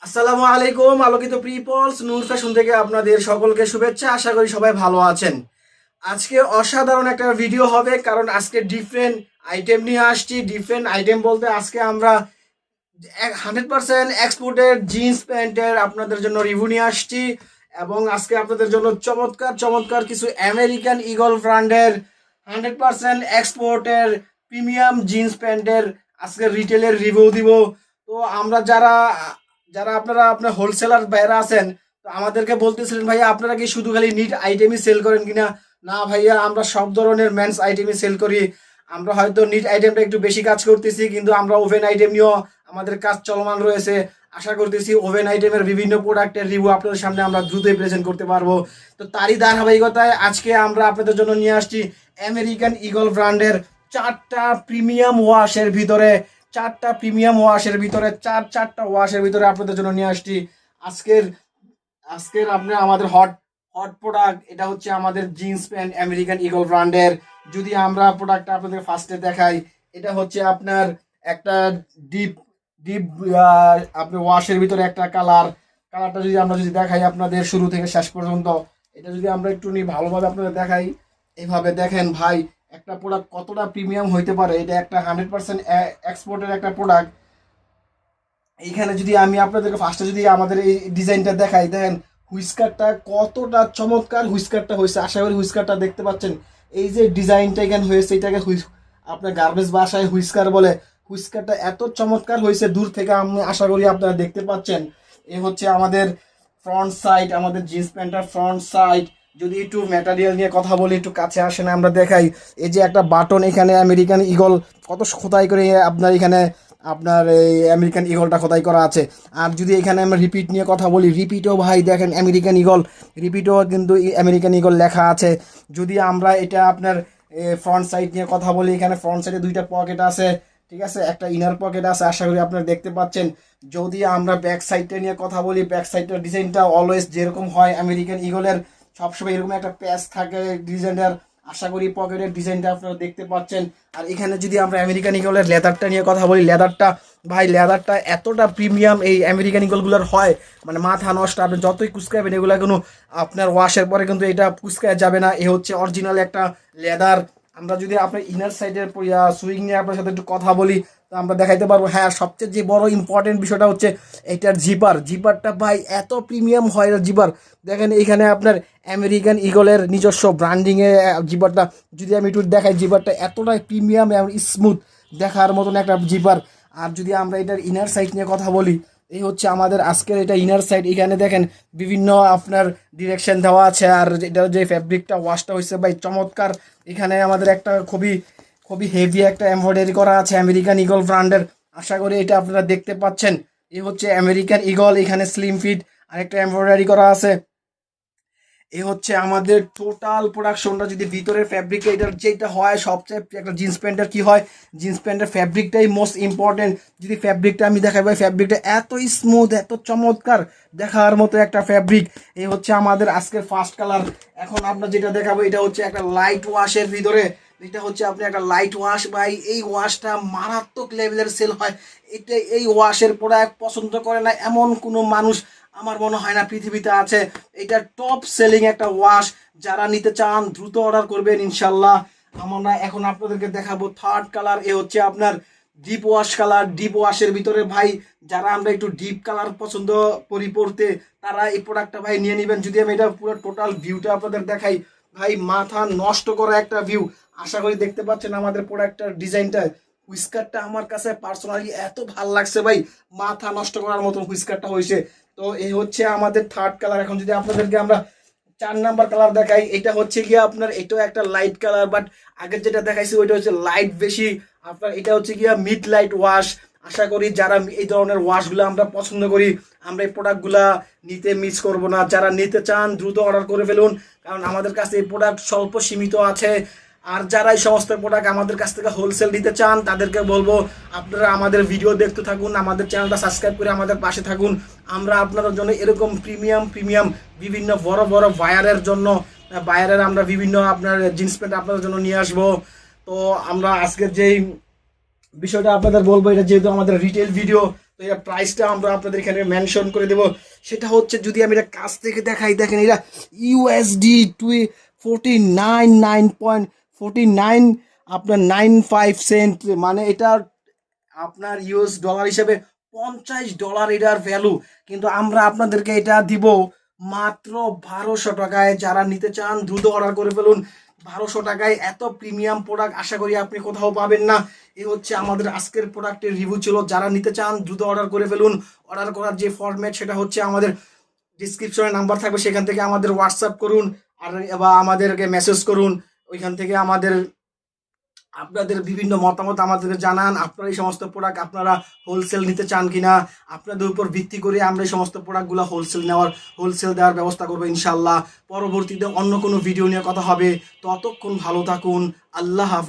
আসসালামু আলাইকুম আলোকিত পিপলস নূর ফ্যাশন থেকে আপনাদের সকলকে শুভেচ্ছা। আশা করি সবাই ভালো আছেন। আজকে অসাধারণ একটা ভিডিও হবে, কারণ আজকে ডিফারেন্ট আইটেম নিয়ে আসছি। ডিফারেন্ট আইটেম বলতে আজকে আমরা 100% এক্সপোর্টেড জিন্স প্যান্টের আপনাদের জন্য রিভিউ নিয়ে আসছি, এবং আজকে আপনাদের জন্য চমৎকার চমৎকার কিছু আমেরিকান ইগল ব্র্যান্ডের 100% এক্সপোর্টের প্রিমিয়াম জিন্স প্যান্টের আজকে রিটেলের রিভিউ দিব। তো আমরা যারা যারা আপনার হোলসেলার ভাইরা আছেন, তো আমাদেরকে বলতেছিলেন ভাইয়া আপনারা কি শুধু খালি নিট আইটেমই সেল করেন কিনা। না ভাইয়া, আমরা সব ধরনের মেন্স আইটেমই সেল করি। আমরা হয়তো নিট আইটেমটা একটু বেশি কাজ করতেছি, কিন্তু আমরা ওভেন আইটেম নিয়েও আমাদের কাজ চলমান রয়েছে। আশা করতেছি ওভেন আইটেমের বিভিন্ন প্রোডাক্টের রিভিউ আপনাদের সামনে আমরা দ্রুতই প্রেজেন্ট করতে পারবো। তো তারই ধারাবাহিকতায় আজকে আমরা আপনাদের জন্য নিয়ে আসছি আমেরিকান ইগল ব্র্যান্ডের চারটা প্রিমিয়াম ওয়াশের ভিতরে চারটা ওয়াশের ভিতরে আপনাদের জন্য নিয়ে আসছি আজকের আজকের আপনি আমাদের হট হট প্রোডাক্ট। এটা হচ্ছে আমাদের জিন্স প্যান্ট আমেরিকান ইগল ব্র্যান্ডের। যদি আমরা প্রোডাক্টটা আপনাদের ফার্স্টে দেখাই, এটা হচ্ছে আপনার একটা ডিপ ডিপ আপনার ওয়াশের ভিতরে একটা কালারটা যদি দেখাই আপনাদের শুরু থেকে শেষ পর্যন্ত, এটা যদি আমরা একটু ভালোভাবে আপনাদের দেখাই, এইভাবে দেখেন ভাই একটা প্রোডাক্ট কতটা প্রিমিয়াম হইতে পারে। এটা একটা 100% এক্সপোর্টের একটা প্রোডাক্ট। এইখানে যদি আমি আপনাদেরকে ফার্স্টে যদি আমাদের এই ডিজাইনটা দেখাই, দেখেন হুইস্কারটা কতটা চমৎকার হুইস্কারটা হয়েছে। আশা করি হুইস্কারটা দেখতে পাচ্ছেন। এই যে ডিজাইনটা এখানে হয়েছে, এটাকে আপনার গার্বেজ ভাষায় হুইস্কার বলে। হুইস্কারটা এত চমৎকার হয়েছে, দূর থেকে আমি আশা করি আপনারা দেখতে পাচ্ছেন। এ হচ্ছে আমাদের ফ্রন্ট সাইড, আমাদের জিন্স প্যান্টের ফ্রন্ট সাইড। যদি একটু ম্যাটেরিয়াল নিয়ে কথা বলি, একটু কাছে আসে না আমরা দেখাই। এই যে একটা বাটন, এখানে আমেরিকান ইগল কত খোদাই করে আপনার এখানে আপনার এই আমেরিকান ইগলটা খোদাই করা আছে। আর যদি এখানে আমরা রিপিট নিয়ে কথা বলি, রিপিটও ভাই দেখেন আমেরিকান ইগল, রিপিটও কিন্তু আমেরিকান ইগল লেখা আছে। যদি আমরা এটা আপনার ফ্রন্ট সাইড নিয়ে কথা বলি, এখানে ফ্রন্ট সাইডে দুইটা পকেট আছে, ঠিক আছে, একটা ইনার পকেট আছে, আশা করি আপনারা দেখতে পাচ্ছেন। যদি আমরা ব্যাক সাইডটা নিয়ে কথা বলি, ব্যাক সাইডটার ডিজাইনটা অলওয়েজ যেরকম হয় আমেরিকান ইগলের সবসময় এরকম একটা প্যাচ থাকে ডিজাইনের। আশা করি পকেটের ডিজাইনটা আপনারা দেখতে পাচ্ছেন। আর এখানে যদি আমরা আমেরিকান ইগলের লেদারটা নিয়ে কথা বলি, লেদারটা এতটা প্রিমিয়াম এই আমেরিকান ইগলগুলোর হয়, মানে মাথা নষ্ট। আপনি যতই কুচকাবেন এগুলো কোনো আপনার ওয়াশের পরে কিন্তু এটা কুচকায় যাবে না। এ হচ্ছে অরিজিনাল একটা লেদার। আমরা যদি আপনার ইনার সাইডের সুইং নিয়ে আপনার সাথে একটু কথা বলি, তো আমরা দেখাইতে পারবো। হ্যাঁ, সবচেয়ে যে বড় ইম্পর্টেন্ট বিষয়টা হচ্ছে এটার জিপারটা ভাই এত প্রিমিয়াম হয় জিপার। দেখেন এইখানে আপনার আমেরিকান ইগলের নিজস্ব ব্র্যান্ডিংয়ে জিপারটা যদি আমি একটু দেখাই, জিপারটা এতটাই প্রিমিয়াম এবং স্মুথ দেখার মতন একটা জিপার। আর যদি আমরা এটার ইনার সাইড নিয়ে কথা বলি, এই হচ্ছে আমাদের আজকের এটা ইনার সাইড। এখানে দেখেন বিভিন্ন আপনার ডিরেকশন দেওয়া আছে। আর এটার যে ফ্যাব্রিকটা ওয়াশটা হয়েছে ভাই চমৎকার। এখানে আমাদের একটা খুবই খুবই হেভি একটা এমব্রয়ডারি করা আছে আমেরিকান ইগল ব্র্যান্ডের। আশা করি এটা আপনারা দেখতে পাচ্ছেন। এই হচ্ছে আমেরিকান ইগল, এখানে স্লিম ফিট আরেকটা এমব্রয়ডারি করা আছে। এই হচ্ছে আমাদের টোটাল প্রোডাকশনটা। যদি ভিতরের ফ্যাব্রিক এটার যেটা হয় সবচেয়ে একটা জিন্স প্যান্টের কি হয়, জিন্স প্যান্টের ফ্যাব্রিকটাই মোস্ট ইম্পর্টেন্ট। যদি ফ্যাব্রিকটা আমি দেখাই ভাই, ফ্যাব্রিকটা এত স্মুথ এত চমৎকার দেখার মতো একটা ফ্যাব্রিক। এই হচ্ছে আমাদের আজকের ফার্স্ট কালার। এখন আপনার যেটা দেখাবো এটা হচ্ছে একটা লাইট ওয়াশের ভিতরে। এটা হচ্ছে আপনি একটা লাইট ওয়াশ ভাই, এই ওয়াশটা মারাত্মক লেভেলের সেল হয়। এই ওয়াশের প্রোডাক্ট পছন্দ করে না এমন কোনো মানুষ আমার মনে হয় না পৃথিবীতে আছে। এটা টপ সেলিং একটা ওয়াশ। যারা নিতে চান দ্রুত অর্ডার করবেন ইনশাল্লাহ। আমরা এখন আপনাদেরকে দেখাবো থার্ড কালার। এ হচ্ছে আপনার ডিপ ওয়াশ কালার। ডিপ ওয়াশের ভিতরে ভাই যারা আমরা একটু ডিপ কালার পছন্দ করি পড়তে, তারা এই প্রোডাক্টটা ভাই নিয়ে নেবেন। যদি আমি এটা পুরো টোটাল ভিউটা আপনাদের দেখাই, ভাই মাথা নষ্ট করা একটা ভিউ। আশা করি দেখতে পাচ্ছেন আমাদের প্রোডাক্টটার ডিজাইনটা। হুইস্কারটা আমার কাছে পার্সোনালি এত ভাল লাগছে ভাই, মাথা নষ্ট করার মতন হুইস্কারটা হয়েছে। তো এই হচ্ছে আমাদের থার্ড কালার। এখন যদি আপনাদেরকে আমরা 4 নাম্বার কালার দেখাই, এটা হচ্ছে গিয়ে আপনার এটাও একটা লাইট কালার, বাট আগের যেটা দেখাইছি ওইটা হচ্ছে লাইট বেশি। আপনার এটা হচ্ছে গিয়া মিড লাইট ওয়াশ। আশা করি যারা এই ধরনের ওয়াশগুলো আমরা পছন্দ করি, আমরা এই প্রোডাক্টগুলা নিতে মিস করব না। যারা নিতে চান দ্রুত অর্ডার করে ফেলুন, কারণ আমাদের কাছে এই প্রোডাক্ট স্বল্প সীমিত আছে। আর যারা এই সমস্ত প্রোডাক্ট আমাদের কাছ থেকে হোলসেল নিতে চান, তাদেরকে বলবো আপনারা আমাদের ভিডিও দেখতে থাকুন, আমাদের চ্যানেলটা সাবস্ক্রাইব করে আমাদের পাশে থাকুন। আমরা আপনাদের জন্য এরকম প্রিমিয়াম বিভিন্ন বড় বড় বায়ারের আমরা বিভিন্ন আপনার জিন্স প্যান্ট আপনাদের জন্য নিয়ে আসবো। তো আমরা আজকের যেই বিষয়টা আপনাদের বলবো, এটা যেহেতু আমাদের রিটেল ভিডিও, তো এর প্রাইসটা আমরা আপনাদের এখানে মেনশন করে দেব। সেটা হচ্ছে যদি আমি এটা কাছ থেকে দেখাই, দেখেন এটা ইউএসডি 49.49 আপনার 95 সেন্ট, মানে এটা আপনার ইউএস ডলার হিসেবে $50 এটার ভ্যালু। কিন্তু আমরা আপনাদেরকে এটা দিব মাত্র 1200 টাকায়। যারা নিতে চান দ্রুত অর্ডার করে ফেলুন। 1200 টাকায় এত প্রিমিয়াম প্রোডাক্ট আশা করি আপনি কোথাও পাবেন না। এই হচ্ছে আমাদের আজকের প্রোডাক্টের রিভিউ ছিল। যারা নিতে চান দ্রুত অর্ডার করে ফেলুন। অর্ডার করার যে ফরম্যাট সেটা হচ্ছে আমাদের ডিসক্রিপশনে নাম্বার থাকবে, সেখান থেকে আমাদের হোয়াটসঅ্যাপ করুন আর বা আমাদেরকে মেসেজ করুন। ওইখান থেকে আপনাদের বিভিন্ন মতামত আমাদেরকে জানান। আপনারা এই সমস্ত প্রোডাক্ট আপনারা হোলসেল নিতে চান কিনা, আপনাদের উপর ভিত্তি করে আমরা এই সমস্ত প্রোডাক্টগুলো হোলসেল দেওয়ার ব্যবস্থা করবো ইনশাল্লাহ। পরবর্তীতে অন্য কোনো ভিডিও নিয়ে কথা হবে। ততক্ষণ ভালো থাকুন। আল্লাহ হাফেজ।